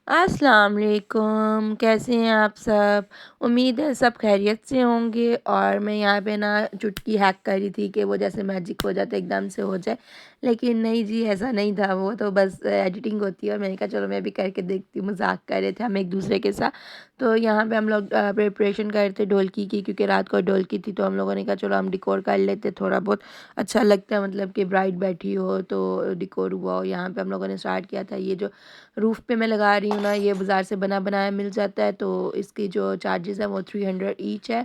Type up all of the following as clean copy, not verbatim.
السلام علیکم، کیسے ہیں آپ سب؟ امید ہے سب خیریت سے ہوں گے۔ اور میں یہاں پہ نا چٹکی ہیک کر رہی تھی کہ وہ جیسے میجک ہو جاتا ہے ایک دم سے ہو جائے، لیکن نہیں جی، ایسا نہیں تھا، وہ تو بس ایڈیٹنگ ہوتی ہے۔ اور میں نے کہا چلو میں بھی کر کے دیکھتی ہوں، مذاق کر رہے تھے ہم ایک دوسرے کے ساتھ۔ تو یہاں پہ ہم لوگ پریپریشن کر رہے تھے ڈھولکی کی، کیونکہ رات کو ڈھولکی تھی، تو ہم لوگوں نے کہا چلو ہم ڈیکور کر لیتے، تھوڑا بہت اچھا لگتا ہے، مطلب کہ برائڈ بیٹھی ہو تو ڈیکور ہوا ہو۔ یہاں پہ ہم لوگوں نے اسٹارٹ کیا تھا، یہ جو روف پہ میں لگا رہی ہوں نا، یہ بازار سے بنا بنایا مل جاتا ہے، تو اس کی جو چارجز ہیں وہ 300 ایچ ہے،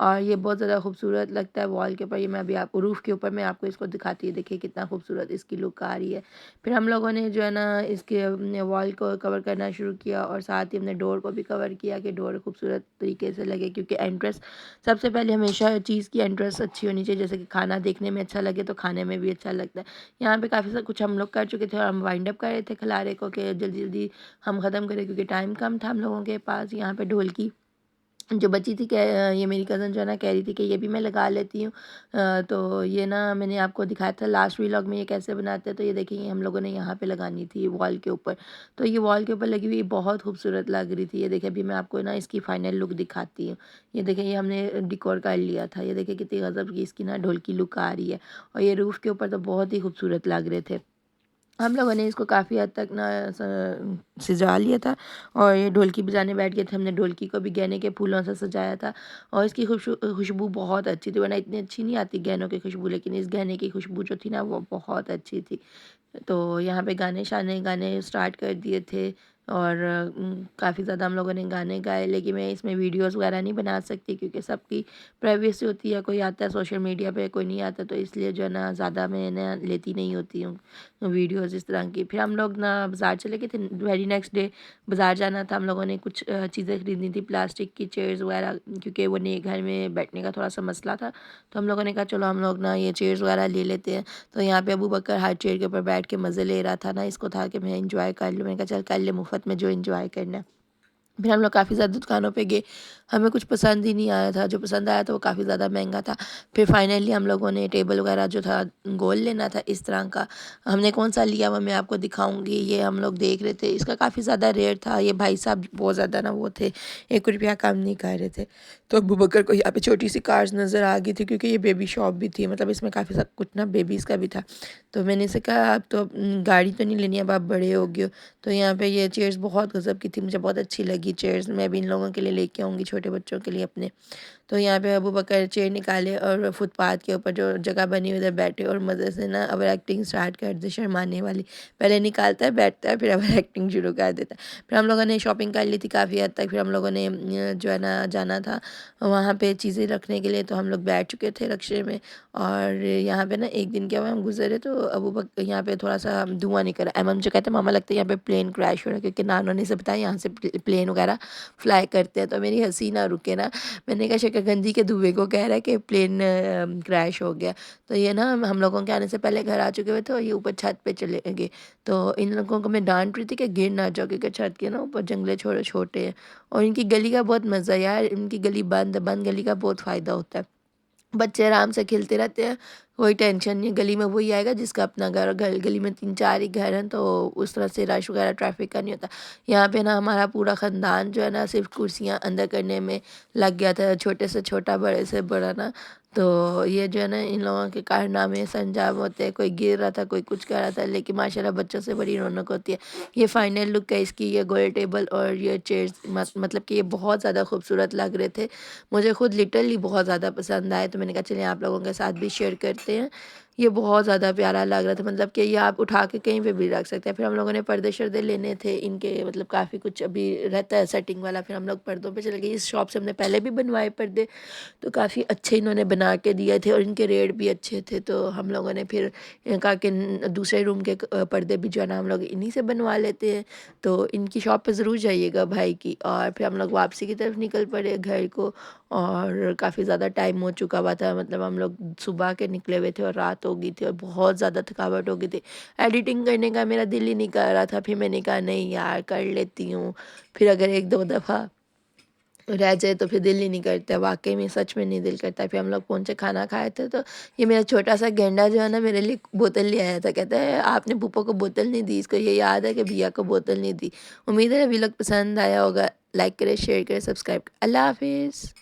اور یہ بہت زیادہ خوبصورت لگتا ہے وال کے اوپر۔ یہ میں ابھی آپ کو روف کے اوپر میں آپ کو اس کو دکھاتی ہے، دیکھیے کتنا خوبصورت اس کی لک آ رہی ہے۔ پھر ہم لوگوں نے جو ہے نا اس کے وال کو کور کرنا شروع کیا، اور ساتھ ہی ہم نے ڈور کو بھی کور کیا کہ ڈور خوبصورت طریقے سے لگے، کیونکہ انٹرس سب سے پہلے ہمیشہ چیز کی انٹرس اچھی ہونی چاہیے، جیسے کہ کھانا دیکھنے میں اچھا لگے تو کھانے میں بھی اچھا لگتا ہے۔ یہاں پہ کافی سا کچھ ہم لوگ کر چکے تھے، اور ہم وائنڈ اپ کر رہے تھے کھلارے کو کہ جلدی جلدی ہم ختم کریں، کیونکہ ٹائم کم تھا ہم لوگوں کے پاس۔ یہاں پہ ڈھولکی جو بچی تھی کہ یہ میری کزن جو ہے نا کہہ رہی تھی کہ یہ بھی میں لگا لیتی ہوں، تو یہ نا میں نے آپ کو دکھایا تھا لاسٹ ویلاگ میں یہ کیسے بناتے ہیں، تو یہ دیکھیں یہ ہم لوگوں نے یہاں پہ لگانی تھی وال کے اوپر، تو یہ وال کے اوپر لگی ہوئی بہت خوبصورت لگ رہی تھی۔ یہ دیکھیں ابھی میں آپ کو نا اس کی فائنل لک دکھاتی ہوں۔ یہ دیکھیں یہ ہم نے ڈیکور کر لیا تھا، یہ دیکھیں کتنی غضب کی اس کی نا ڈھولکی لک آ رہی ہے، اور یہ روف کے اوپر تو بہت ہی خوبصورت لگ رہے تھے۔ ہم لوگوں نے اس کو کافی حد تک نا سجا لیا تھا، اور یہ ڈھولکی بجانے بیٹھ گئے تھے۔ ہم نے ڈھولکی کو بھی گہنے کے پھولوں سے سجایا تھا، اور اس کی خوشبو بہت اچھی تھی، ورنہ اتنی اچھی نہیں آتی گہنوں کی خوشبو، لیکن اس گہنے کی خوشبو جو تھی نا وہ بہت اچھی تھی۔ تو یہاں پہ گانے اسٹارٹ کر دیے تھے، اور کافی زیادہ ہم لوگوں نے گانے گائے، لیکن میں اس میں ویڈیوز وغیرہ نہیں بنا سکتی، کیونکہ سب کی پرائیویسی ہوتی ہے، کوئی آتا ہے سوشل میڈیا پہ کوئی نہیں آتا، تو اس لیے جو ہے نا زیادہ میں نا لیتی نہیں ہوتی ہوں ویڈیوز اس طرح کی۔ پھر ہم لوگ نا بازار چلے گئے تھے، ویری نیکسٹ ڈے بازار جانا تھا، ہم لوگوں نے کچھ چیزیں خریدنی تھی، پلاسٹک کی چیئرز وغیرہ، کیونکہ وہ نئے گھر میں بیٹھنے کا تھوڑا سا مسئلہ تھا، تو ہم لوگوں نے کہا چلو ہم لوگ نا یہ چیئرز وغیرہ لے لیتے ہیں۔ تو یہاں پہ ابو بکر ہر چیئر کے اوپر بیٹھ کے مزے لے رہا تھا نا، اس کو تھا کہ میں انجوائے کر لوں، میں نے کہا چل کر لے مفت میں جو انجوائے کرنا ہے۔ پھر ہم لوگ کافی زیادہ دکانوں پہ گئے، ہمیں کچھ پسند ہی نہیں آیا تھا، جو پسند آیا تھا وہ کافی زیادہ مہنگا تھا۔ پھر فائنلی ہم لوگوں نے ٹیبل وغیرہ جو تھا گول لینا تھا اس طرح کا، ہم نے کون سا لیا وہ میں آپ کو دکھاؤں گی۔ یہ ہم لوگ دیکھ رہے تھے، اس کا کافی زیادہ ریٹ تھا، یہ بھائی صاحب بہت زیادہ نا وہ تھے، 1 روپیہ کم نہیں کر رہے تھے۔ تو ابو بکر کو یہاں پہ چھوٹی سی کارز نظر آ گئی تھی، کیونکہ یہ بیبی شاپ بھی تھی، مطلب اس میں کافی سب کچھ نا بیبیز کا بھی تھا۔ تو میں نے اسے کہا اب تو گاڑی تو نہیں لینی، اب آپ بڑے ہو گئے ہو۔ تو یہاں پہ یہ چیئرز بہت غضب کی تھی، مجھے بہت اچھی لگی چیئرز، میں بھی ان لوگوں کے لیے لے کے آؤں گی، چھوٹے بچوں کے لیے اپنے۔ تو یہاں پہ ابو بکر چیئر نکالے، اور فٹ پاتھ کے اوپر جو جگہ بنی ہوئی ادھر بیٹھے، اور مزے سے نا اب ایکٹنگ سٹارٹ کر دی شرمانے والی، پہلے نکالتا ہے بیٹھتا ہے، پھر اب ایکٹنگ شروع کر دیتا ہے۔ پھر ہم لوگوں نے شاپنگ کر لی تھی کافی حد تک، پھر ہم لوگوں نے جو ہے نا جانا تھا وہاں پہ چیزیں رکھنے کے لیے، تو ہم لوگ بیٹھ چکے تھے رکشے میں، اور یہاں پہ نا ایک دن کیا ہوا ہم گزرے تو ابو بکر یہاں پہ تھوڑا سا دھواں نکلا، ایمن مجھے کہتے ہیں ماما لگتا ہے یہاں پہ پلین کریش ہو رہا ہے، کیونکہ نانوں نے سے بتایا یہاں سے پلین وغیرہ فلائی کرتے ہیں، تو میری ہنسی نہ رکے نا، میں نے کہا شکر گنجی کے دھوئے کو کہہ رہا ہے کہ پلین کریش ہو گیا۔ تو یہ نا ہم لوگوں کے آنے سے پہلے گھر آ چکے ہوئے تھے، اور یہ اوپر چھت پہ چلے گئے، تو ان لوگوں کو میں ڈانٹ رہی تھی کہ گر نہ جاؤ، کیونکہ چھت کے نا اوپر جنگلے چھوٹے چھوٹے ہیں، اور ان کی گلی کا بہت مزہ ہے یار، ان کی گلی بند گلی کا بہت فائدہ ہوتا ہے، بچے آرام سے کھیلتے رہتے ہیں، کوئی ٹینشن نہیں، گلی میں وہی آئے گا جس کا اپنا گھر گلی میں 3 4 ہی گھر ہیں، تو اس طرح سے رش وغیرہ ٹریفک کا نہیں ہوتا۔ یہاں پہ نا ہمارا پورا خاندان جو ہے نا صرف کرسیاں اندر کرنے میں لگ گیا تھا، چھوٹے سے چھوٹا بڑے سے بڑا نا، تو یہ جو ہے نا ان لوگوں کے کارنامے سے انجام ہوتے ہیں، کوئی گر رہا تھا کوئی کچھ کر رہا تھا، لیکن ماشاءاللہ بچوں سے بڑی رونق ہوتی ہے۔ یہ فائنل لک ہے اس کی، یہ گول ٹیبل اور یہ چیئرز، مطلب کہ یہ بہت زیادہ خوبصورت لگ رہے تھے، مجھے خود لٹرلی بہت زیادہ پسند آئے، تو میں نے کہا چلیں آپ لوگوں کے ساتھ بھی شیئر کرتے ہیں۔ یہ بہت زیادہ پیارا لگ رہا تھا، مطلب کہ یہ آپ اٹھا کے کہیں پہ بھی رکھ سکتے ہیں۔ پھر ہم لوگوں نے پردے شردے لینے تھے ان کے، مطلب کافی کچھ ابھی رہتا ہے سیٹنگ والا، پھر ہم لوگ پردوں پہ چلے گئے، اس شاپ سے ہم نے پہلے بھی بنوائے پردے، تو کافی اچھے انہوں نے بنا کے دیے تھے، اور ان کے ریٹ بھی اچھے تھے، تو ہم لوگوں نے پھر کہا کہ دوسرے روم کے پردے بھی جو ہے نا ہم لوگ انہی سے بنوا لیتے ہیں، تو ان کی شاپ پہ ضرور جائیے گا بھائی کی۔ اور پھر ہم لوگ واپسی کی طرف نکل پڑے گھر کو، اور کافی زیادہ ٹائم ہو چکا ہوا تھا، مطلب ہم لوگ صبح کے نکلے ہوئے تھے اور رات ہو گئی تھی، اور بہت زیادہ تھکاوٹ ہو گئی تھی، ایڈیٹنگ کرنے کا میرا دل ہی نہیں کر رہا تھا، پھر میں نے کہا نہیں یار کر لیتی ہوں، پھر اگر 1 2 دفعہ رہ جائے تو پھر دل ہی نہیں کرتا، واقعی میں سچ میں نہیں دل کرتا۔ پھر ہم لوگ پہنچے، کھانا کھائے تھے، تو یہ میرا چھوٹا سا گینڈا جو ہے نا میرے لیے بوتل لے آیا تھا، کہتا ہے آپ نے پھوپھو کو بوتل نہیں دی، اس کو یہ یاد ہے کہ بھیا کو بوتل نہیں دی۔ امید ہے ابھی لوگ پسند آیا ہوگا، لائک کرے، شیئر کرے، سبسکرائب کرے۔ اللہ حافظ۔